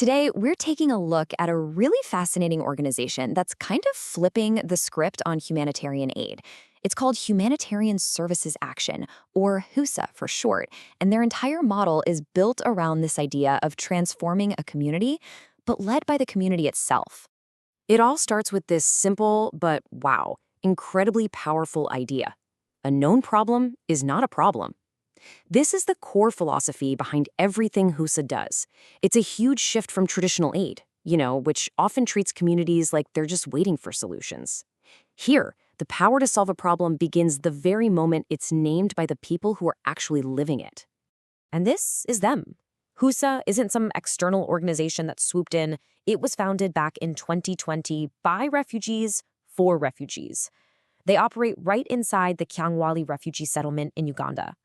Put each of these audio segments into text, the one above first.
Today, we're taking a look at a really fascinating organization that's kind of flipping the script on humanitarian aid. It's called Humanitarian Services Action, or HUSA for short, and their entire model is built around this idea of transforming a community, but led by the community itself. It all starts with this simple but, wow, incredibly powerful idea. A known problem is not a problem. This is the core philosophy behind everything HUSA does. It's a huge shift from traditional aid, which often treats communities like they're just waiting for solutions. Here, the power to solve a problem begins the very moment it's named by the people who are actually living it. And this is them. HUSA isn't some external organization that swooped in. It was founded back in 2020 by refugees for refugees. They operate right inside the Kyangwali refugee settlement in Uganda.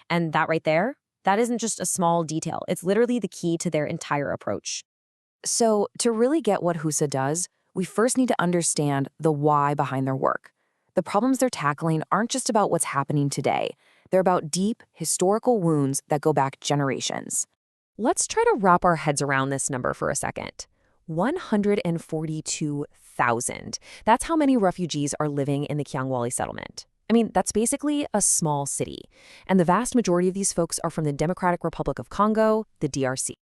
And that right there, that isn't just a small detail. It's literally the key to their entire approach. So to really get what HUSA does, we first need to understand the why behind their work. The problems they're tackling aren't just about what's happening today. They're about deep, historical wounds that go back generations. Let's try to wrap our heads around this number for a second. 142,000. That's how many refugees are living in the Kyangwali settlement. I mean, that's basically a small city. And the vast majority of these folks are from the Democratic Republic of Congo, the DRC.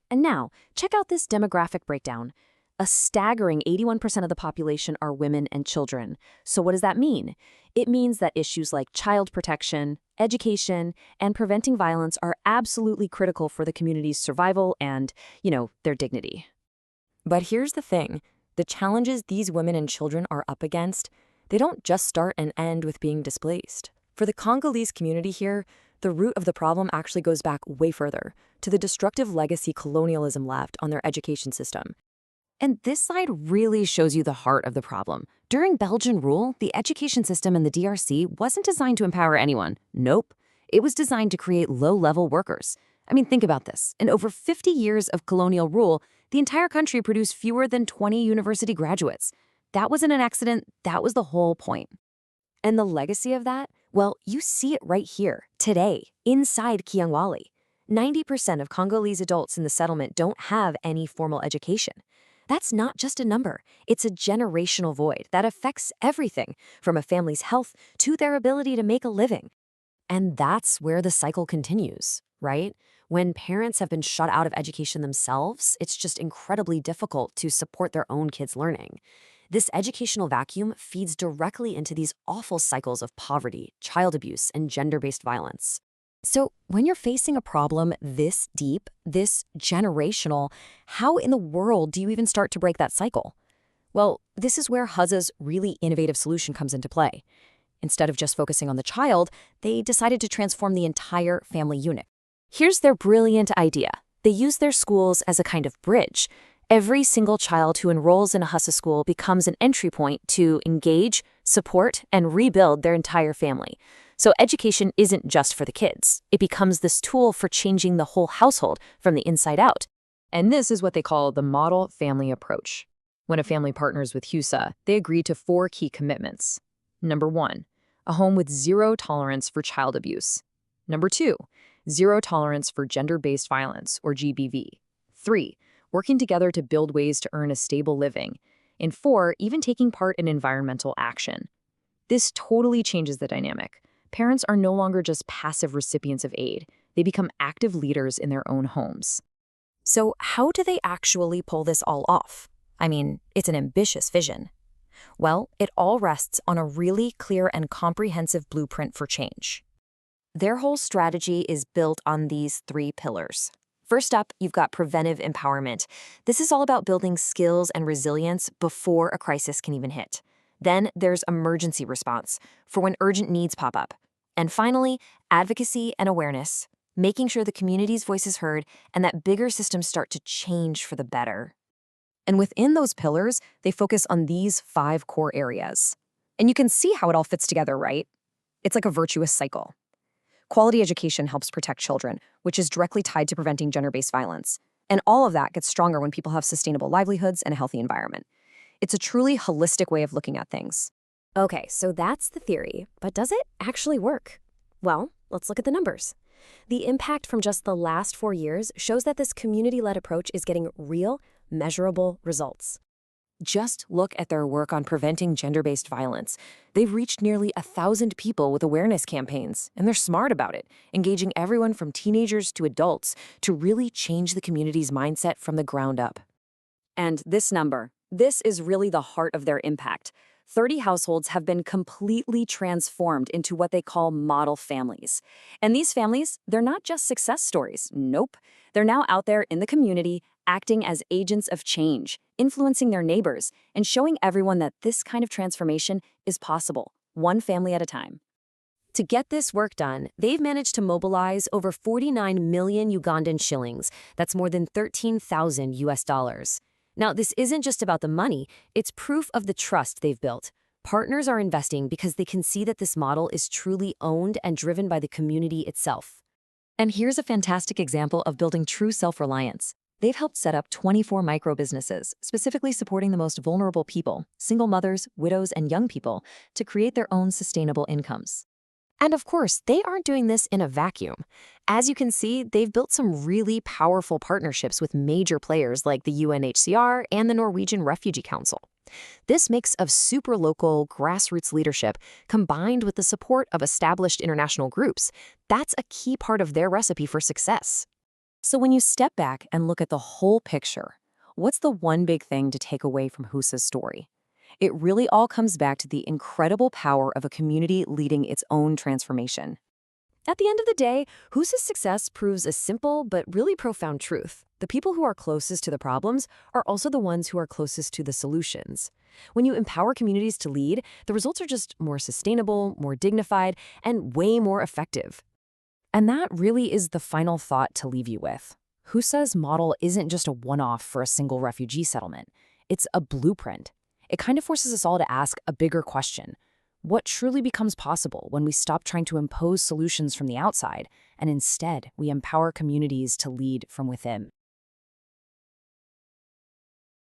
And now, check out this demographic breakdown. A staggering 81% of the population are women and children. So what does that mean? It means that issues like child protection, education, and preventing violence are absolutely critical for the community's survival and, their dignity. But here's the thing. The challenges these women and children are up against, they don't just start and end with being displaced. For the Congolese community here, the root of the problem actually goes back way further, to the destructive legacy colonialism left on their education system. And this slide really shows you the heart of the problem. During Belgian rule, the education system in the DRC wasn't designed to empower anyone. Nope. It was designed to create low-level workers. I mean, think about this. In over 50 years of colonial rule, the entire country produced fewer than 20 university graduates. That wasn't an accident, that was the whole point. And the legacy of that? Well, you see it right here, today, inside Kyangwali. 90% of Congolese adults in the settlement don't have any formal education. That's not just a number, it's a generational void that affects everything, from a family's health to their ability to make a living. And that's where the cycle continues, right? When parents have been shut out of education themselves, it's just incredibly difficult to support their own kids' learning. This educational vacuum feeds directly into these awful cycles of poverty, child abuse, and gender-based violence. So when you're facing a problem this deep, this generational, how in the world do you even start to break that cycle? Well, this is where HUSA's really innovative solution comes into play. Instead of just focusing on the child, they decided to transform the entire family unit. Here's their brilliant idea. They use their schools as a kind of bridge. Every single child who enrolls in a HUSA school becomes an entry point to engage, support, and rebuild their entire family. So education isn't just for the kids. It becomes this tool for changing the whole household from the inside out. And this is what they call the model family approach. When a family partners with HUSA, they agree to 4 key commitments. Number 1, a home with zero tolerance for child abuse. Number 2, zero tolerance for gender-based violence, or GBV. 3, working together to build ways to earn a stable living. And 4, even taking part in environmental action. This totally changes the dynamic. Parents are no longer just passive recipients of aid. They become active leaders in their own homes. So how do they actually pull this all off? I mean, it's an ambitious vision. Well, it all rests on a really clear and comprehensive blueprint for change. Their whole strategy is built on these 3 pillars. First up, you've got preventive empowerment. This is all about building skills and resilience before a crisis can even hit. Then there's emergency response, for when urgent needs pop up. And finally, advocacy and awareness, making sure the community's voice is heard and that bigger systems start to change for the better. And within those pillars, they focus on these 5 core areas. And you can see how it all fits together, right? It's like a virtuous cycle. Quality education helps protect children, which is directly tied to preventing gender-based violence. And all of that gets stronger when people have sustainable livelihoods and a healthy environment. It's a truly holistic way of looking at things. Okay, so that's the theory, but does it actually work? Well, let's look at the numbers. The impact from just the last 4 years shows that this community-led approach is getting real, measurable results. Just look at their work on preventing gender-based violence. They've reached nearly 1,000 people with awareness campaigns, and they're smart about it, engaging everyone from teenagers to adults to really change the community's mindset from the ground up. And this number, this is really the heart of their impact. 30 households have been completely transformed into what they call model families. And these families, they're not just success stories. Nope. They're now out there in the community, acting as agents of change, influencing their neighbors, and showing everyone that this kind of transformation is possible, one family at a time. To get this work done, they've managed to mobilize over 49 million Ugandan shillings. That's more than 13,000 US dollars. Now, this isn't just about the money, it's proof of the trust they've built. Partners are investing because they can see that this model is truly owned and driven by the community itself. And here's a fantastic example of building true self-reliance. They've helped set up 24 micro-businesses, specifically supporting the most vulnerable people, single mothers, widows, and young people, to create their own sustainable incomes. And of course, they aren't doing this in a vacuum. As you can see, they've built some really powerful partnerships with major players like the UNHCR and the Norwegian Refugee Council. This mix of super local, grassroots leadership combined with the support of established international groups, that's a key part of their recipe for success. So when you step back and look at the whole picture, what's the one big thing to take away from Husa's story? It really all comes back to the incredible power of a community leading its own transformation. At the end of the day, Husa's success proves a simple but really profound truth. The people who are closest to the problems are also the ones who are closest to the solutions. When you empower communities to lead, the results are just more sustainable, more dignified, and way more effective. And that really is the final thought to leave you with. Husa's model isn't just a one-off for a single refugee settlement. It's a blueprint. It kind of forces us all to ask a bigger question. What truly becomes possible when we stop trying to impose solutions from the outside and instead we empower communities to lead from within?